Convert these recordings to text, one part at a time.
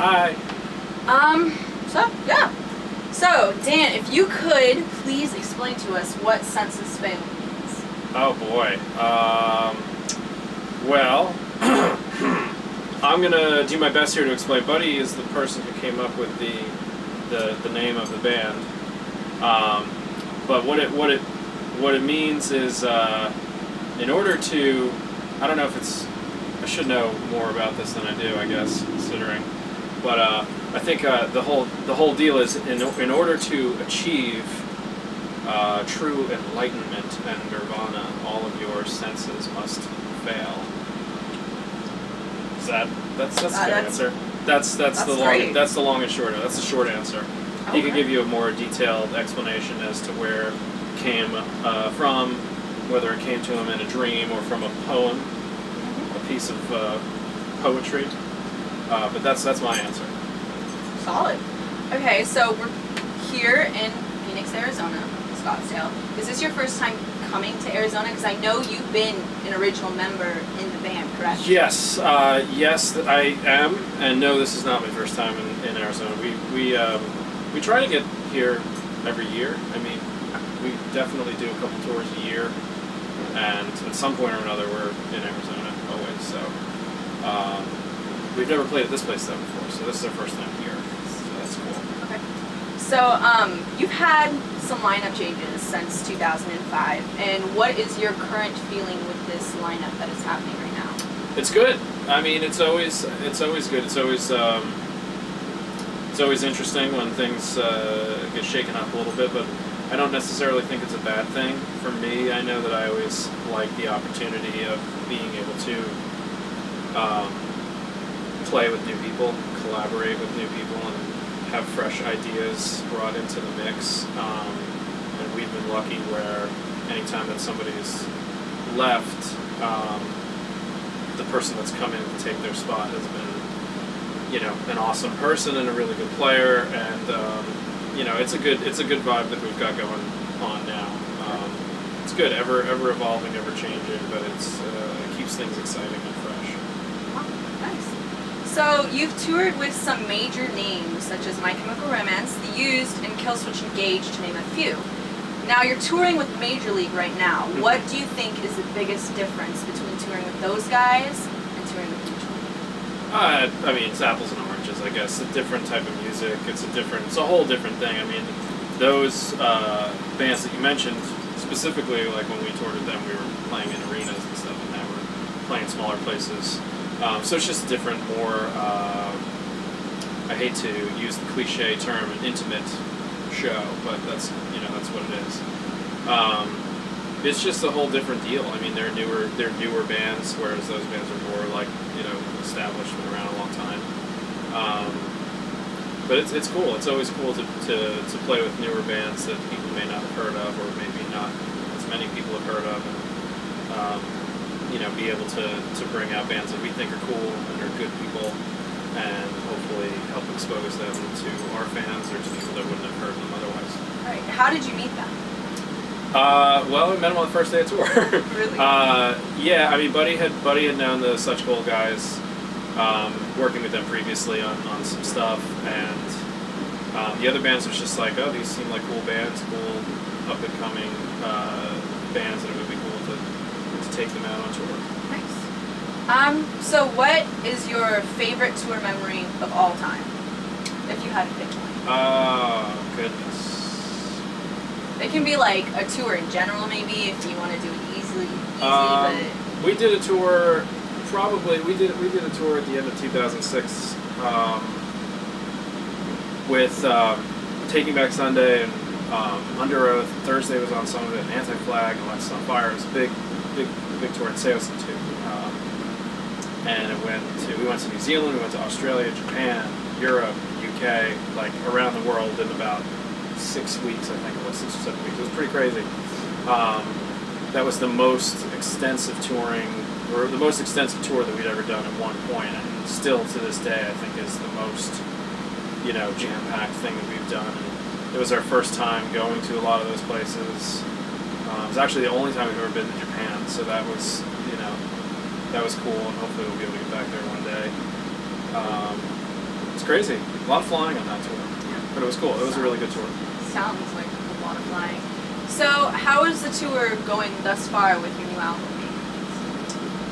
Hi. So, Dan, if you could please explain to us what census fail means. Oh boy. Well, I'm gonna do my best here to explain. Buddy is the person who came up with the name of the band. But what it means is in order to, I don't know if it's, I should know more about this than I do, I guess, considering. But I think the whole deal is in order to achieve true enlightenment and nirvana, all of your senses must fail. Is that's a good answer. That's the long and short. That's the short answer. Okay. He could give you a more detailed explanation as to where it came from, whether it came to him in a dream or from a poem, a piece of poetry. But that's my answer. Solid. Okay, so we're here in Phoenix, Arizona, Scottsdale. Is this your first time coming to Arizona? Because I know you've been an original member in the band, correct? Yes, yes, I am, and no, this is not my first time in Arizona. We try to get here every year. I mean, we definitely do a couple tours a year, and at some point or another, we're in Arizona always. So we've never played at this place though before, so this is our first time here. So that's cool. Okay. So you've had some lineup changes since 2005, and what is your current feeling with this lineup that is happening right now? It's good. I mean, it's always good. It's always interesting when things get shaken up a little bit, but I don't necessarily think it's a bad thing. For me, I know that I always like the opportunity of being able to play with new people, collaborate with new people, and have fresh ideas brought into the mix. And we've been lucky where anytime that somebody's left, the person that's come in to take their spot has been, you know, an awesome person and a really good player, and you know, it's a good vibe that we've got going on now. It's good, ever evolving, ever changing, but it keeps things exciting and fresh. Oh, nice. So you've toured with some major names such as My Chemical Romance, The Used, and Killswitch Engage, to name a few. Now you're touring with Major League right now. Mm-hmm. What do you think is the biggest difference between touring with those guys and touring with Major League? I mean, it's apples and oranges, I guess. A different type of music. It's a whole different thing. I mean, those bands that you mentioned, specifically, like when we toured with them, we were playing in arenas and stuff, and now we're playing smaller places. So it's just a different, more, I hate to use the cliche term, an intimate show, but that's what it is. It's just a whole different deal. I mean, they're newer bands, whereas those bands are more like, you know, established, been around a long time. But it's cool. It's always cool to play with newer bands that people may not have heard of, or maybe not as many people have heard of, and you know, be able to bring out bands that we think are cool and are good people, and hopefully help expose them to our fans or to people that wouldn't have heard them otherwise. Right. How did you meet them? Well, we met them on the first day of tour. Really? Yeah, I mean, Buddy had known the Such Cool guys, working with them previously on some stuff, and the other bands was just like, oh, these seem like cool bands, cool up-and-coming bands, and it would be cool to take them out on tour. Nice. So what is your favorite tour memory of all time, if you had to pick one? Oh, goodness. It can be like a tour in general, maybe, if you want to do it easily. But we did a tour. We did a tour at the end of 2006 with Taking Back Sunday and Under Oath. Thursday was on some of it, and Anti-Flag and Lights on Fire. It was a big tour in Seosin too. And we went to New Zealand, we went to Australia, Japan, Europe, UK, like around the world in about 6 weeks, I think it was, 6 or 7 weeks. It was pretty crazy. That was the most extensive touring, or the most extensive tour that we'd ever done at one point, and still to this day I think is the most, you know, jam-packed thing that we've done. And it was our first time going to a lot of those places. It was actually the only time we've ever been to Japan, so that was, you know, that was cool, and hopefully we'll be able to get back there one day. crazy. A lot of flying on that tour. Yeah. But it was cool. It was a really good tour. Sounds like a lot of flying. So, how is the tour going thus far with your new album?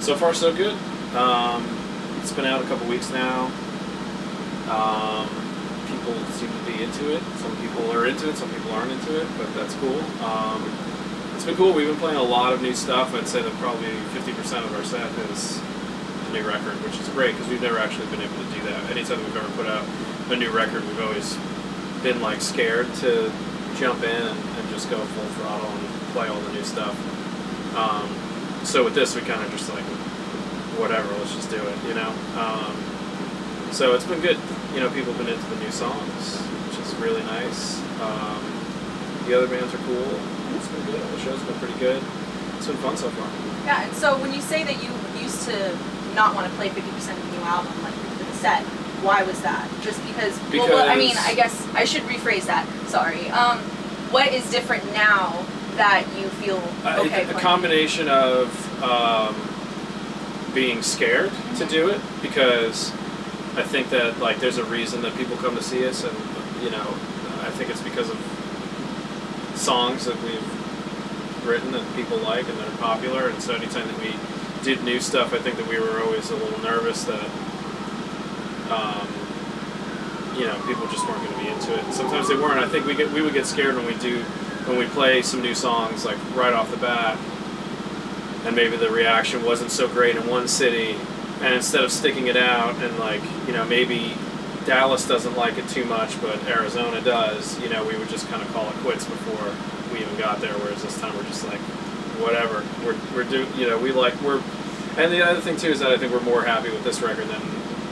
So far, so good. It's been out a couple weeks now. People seem to be into it. Some people are into it, some people aren't into it, but that's cool. It's been cool. We've been playing a lot of new stuff. I'd say that probably 50% of our set is a new record, which is great because we've never actually been able to do that. Anytime we've ever put out a new record, we've always been like scared to jump in and just go full throttle and play all the new stuff. So with this, we kind of just like, whatever, let's just do it, you know? So it's been good. You know, people have been into the new songs, which is really nice. The other bands are cool. It's been good. The show's been pretty good. It's been fun so far. Yeah, and so when you say that you used to not want to play 50% of the new album, like for the set, why was that? Just because well, I mean, I guess I should rephrase that. Sorry. What is different now that you feel okay? A combination of being scared to do it, because I think that like there's a reason that people come to see us, and you know, I think it's because of songs that we've written that people like and that are popular. And so anytime that we did new stuff, I think that we were always a little nervous that you know, people just weren't going to be into it. And sometimes they weren't. I think we would get scared when we play some new songs like right off the bat, and maybe the reaction wasn't so great in one city, and instead of sticking it out and like, you know, maybe Dallas doesn't like it too much but Arizona does, you know, we would just kind of call it quits before we even got there. Whereas this time we're just like, whatever, and the other thing too is that I think we're more happy with this record than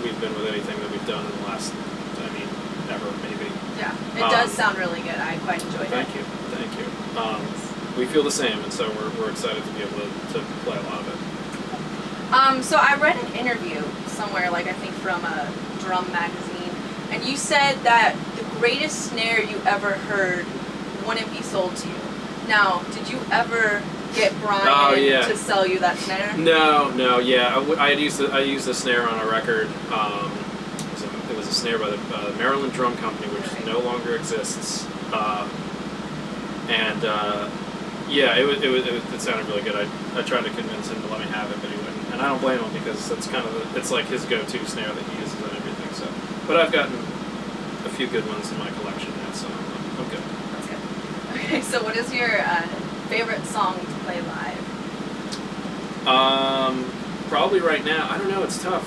we've been with anything that we've done in the last, I mean, ever maybe. Yeah, it does sound really good. I quite enjoyed it. Thank you. We feel the same, and so we're excited to be able to play a lot of it. So I read an interview somewhere, like I think from a drum magazine, and you said that the greatest snare you ever heard wouldn't be sold to you. Now, did you ever get Brian to sell you that snare? No, yeah. I used the snare on a record. It was a snare by the Maryland Drum Company, which no longer exists. Yeah, it sounded really good. I tried to convince him to let me have it, but he wouldn't. And I don't blame him, because that's kind of it's like his go-to snare that he uses on everything. So, but I've gotten a few good ones in my collection now, so I'm good. That's good. Okay, so what is your favorite song to play live? Probably right now, I don't know. It's tough.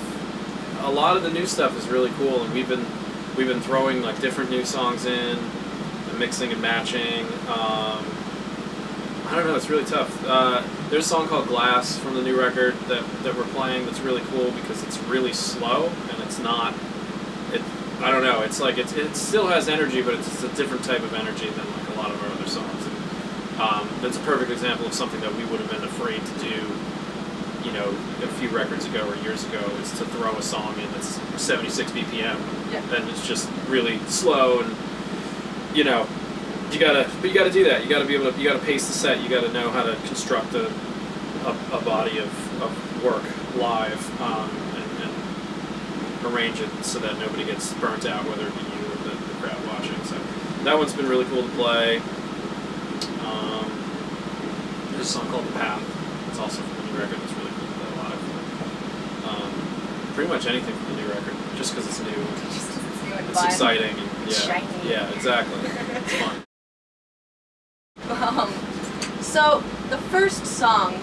A lot of the new stuff is really cool, and we've been throwing like different new songs in, and mixing and matching. I don't know, it's really tough. There's a song called Glass from the new record that we're playing that's really cool because it's really slow, and it's not, I don't know, it's like, it still has energy, but it's a different type of energy than like a lot of our other songs. And that's a perfect example of something that we would have been afraid to do, you know, a few records ago or years ago, is to throw a song in that's 76 BPM, and it's just really slow, and, you know, you gotta do that. You gotta pace the set. You gotta know how to construct a body of work live, and arrange it so that nobody gets burnt out, whether it be you or the crowd watching. So that one's been really cool to play. There's a song called The Path. It's also from the new record. It's really cool to play live. Pretty much anything from the new record, just because it's new. Just 'cause it's new and it's fun. exciting. And, It's shiny. Yeah, exactly. It's fun. So the first song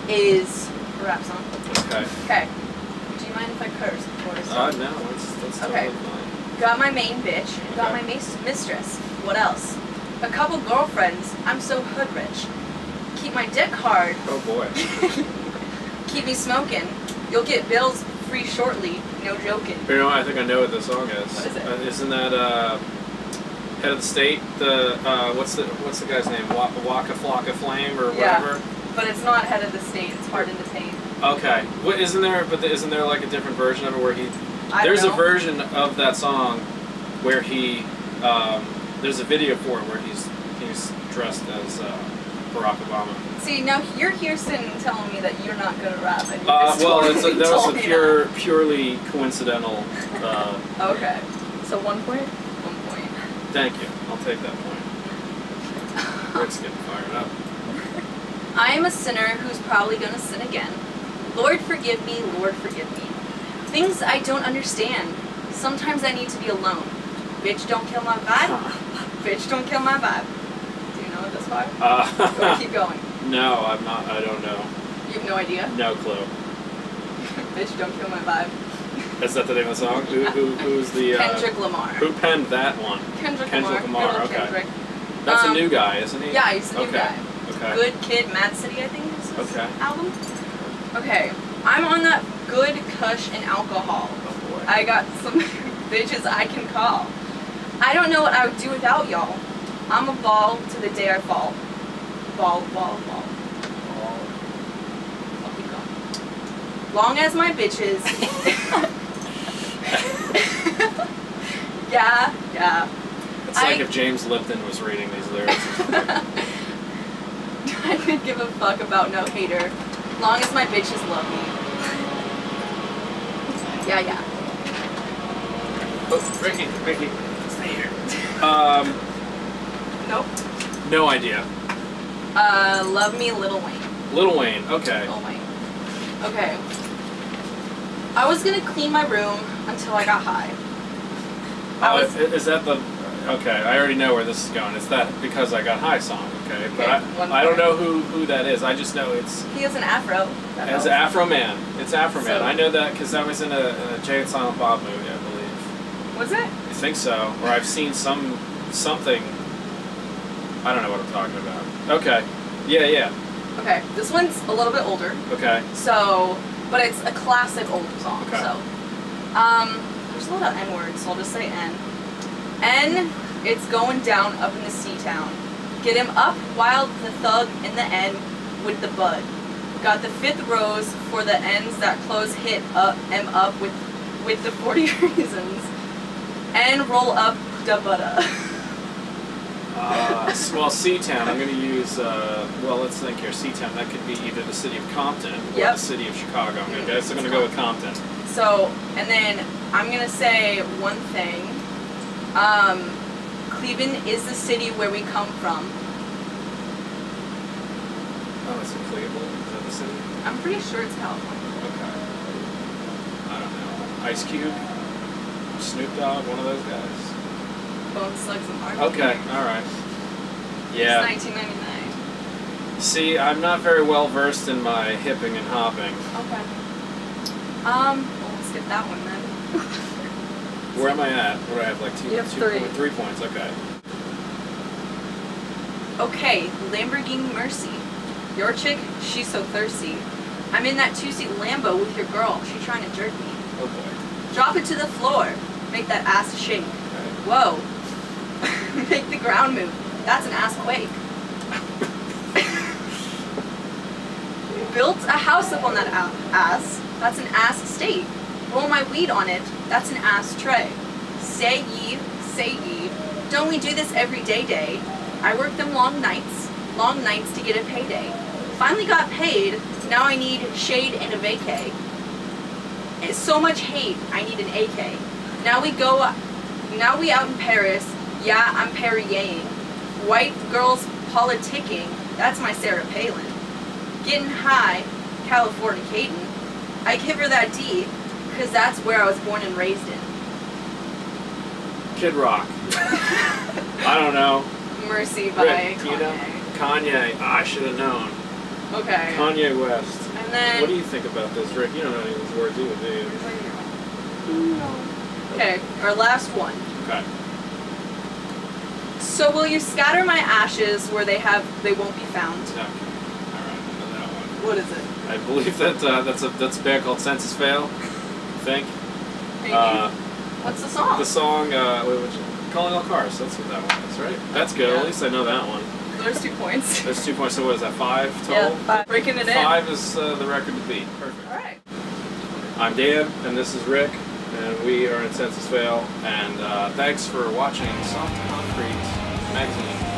is a rap song. Okay. Okay. Do you mind if I curse before I start? No, that's Okay. totally fine. Got my main bitch, and got my mistress. What else? A couple girlfriends. I'm so hood rich. Keep my dick hard. Oh boy. Keep me smoking. You'll get bills free shortly. No joking. You know, I think I know what the song is. What is it? Isn't that Head of the State? The what's the guy's name? Waka Flocka Flame or whatever. Yeah, but it's not Head of the State. It's Hard into Pain. Okay. What isn't there? But isn't there like a different version of it where he? There's a version of that song where he. There's a video for it where he's dressed as Barack Obama. See, now you're here sitting and telling me that you're not good at rap. And Well, totally that was told a me purely coincidental. Okay. So 1 point? 1 point. Thank you. I'll take that point. Rick's getting fired up. I am a sinner who's probably going to sin again. Lord forgive me, Lord forgive me. Things I don't understand. Sometimes I need to be alone. Bitch don't kill my vibe. Bitch don't kill my vibe. Do you know this vibe? Or keep going. No, I'm not. I don't know. You have no idea? No clue. Bitch don't kill my vibe. Is that the name of the song? Who's the... Kendrick Lamar. Who penned that one? Kendrick Lamar. Lamar. Okay. Kendrick. That's a new guy, isn't he? Yeah, he's a new okay. guy. Okay. Good Kid, Mad City, I think is his Okay. album. Okay. I'm on that good kush and alcohol. I got some bitches I can call. I don't know what I would do without y'all. I'm a ball to the day I fall. Ball, ball, ball. Ball. I'll keep going. Long as my bitches. Yeah, yeah. It's like if James Lipton was reading these lyrics or something. I could give a fuck about no hater. Long as my bitches love me. Yeah, yeah. Oh, Ricky, stay here. Nope. No idea. Love me, Lil Wayne. Lil Wayne, okay. Lil Wayne. Okay. I was gonna clean my room until I got high. Is that the... Okay, I already know where this is going. It's that Because I Got High song, okay? But I don't know who that is. I just know it's... He has an afro. It's Afro Man. It's Afro Man. So, I know that because that was in a Jay and Silent Bob movie, I believe. Was it? I think so. Or I've seen something... I don't know what I'm talking about. Okay. Yeah. Okay, this one's a little bit older. Okay. So, but it's a classic old song. Okay. So, there's a lot of N words, so I'll just say N. N, it's going down up in the C-town. Get him up while the thug in the N with the bud. Got the 5th rose for the N's that close hit up M up with the 40 reasons. And roll up da butter. Well, C-Town, I'm going to use, well, let's think here. C-Town, that could be either the city of Compton or the city of Chicago. I'm going to go with Compton. So, and then I'm going to say one thing. Cleveland is the city where we come from. Oh, it's in Cleveland? Is that the city? I'm pretty sure it's California. Okay. I don't know. Ice Cube? Snoop Dogg? One of those guys? Bone Slugs and Heart. Okay, alright. Yeah. It's 1999. See, I'm not very well versed in my hipping and hopping. Okay. Well, let's skip that one then. Where am I at? What do I have, like 2 You have 3. 3 points, okay. Okay, Lamborghini Mercy. Your chick, she's so thirsty. I'm in that 2-seat Lambo with your girl. She trying to jerk me. Oh boy. Drop it to the floor. Make that ass shake. Okay. Whoa. Make the ground move. That's an ass quake. Built a house up on that ass. That's an ass estate. Roll my weed on it. That's an ass tray. Say ye. Don't we do this every day? I work them long nights to get a payday. Finally got paid. Now I need shade and a vacay. It's so much hate. I need an AK. Now we out in Paris. Yeah, I'm Perrier'ing. White girls politicking. That's my Sarah Palin. Getting high, Californicating. I give her that D, because that's where I was born and raised in. Kid Rock. I don't know. Mercy by Rick, Kanye. you know? Kanye. I should have known. Okay. Kanye West. And then... What do you think about this, Rick? You don't know any of these words either, do you? Okay, our last one. Okay. So will you scatter my ashes where they won't be found? Okay. Alright, I know that one. What is it? I believe that that's a band called Census Fail, I think. Maybe. What's the song? The song, Calling All Cars, that's what that one is, right? That's good, Yeah. at least I know that one. There's 2 points. There's 2 points, so what is that, 5 total? Yeah, 5. Breaking it in. 5 is the record to beat. Perfect. Alright. I'm Dan, and this is Rick, and we are in Census Fail, and thanks for watching Soft Concrete Magazine.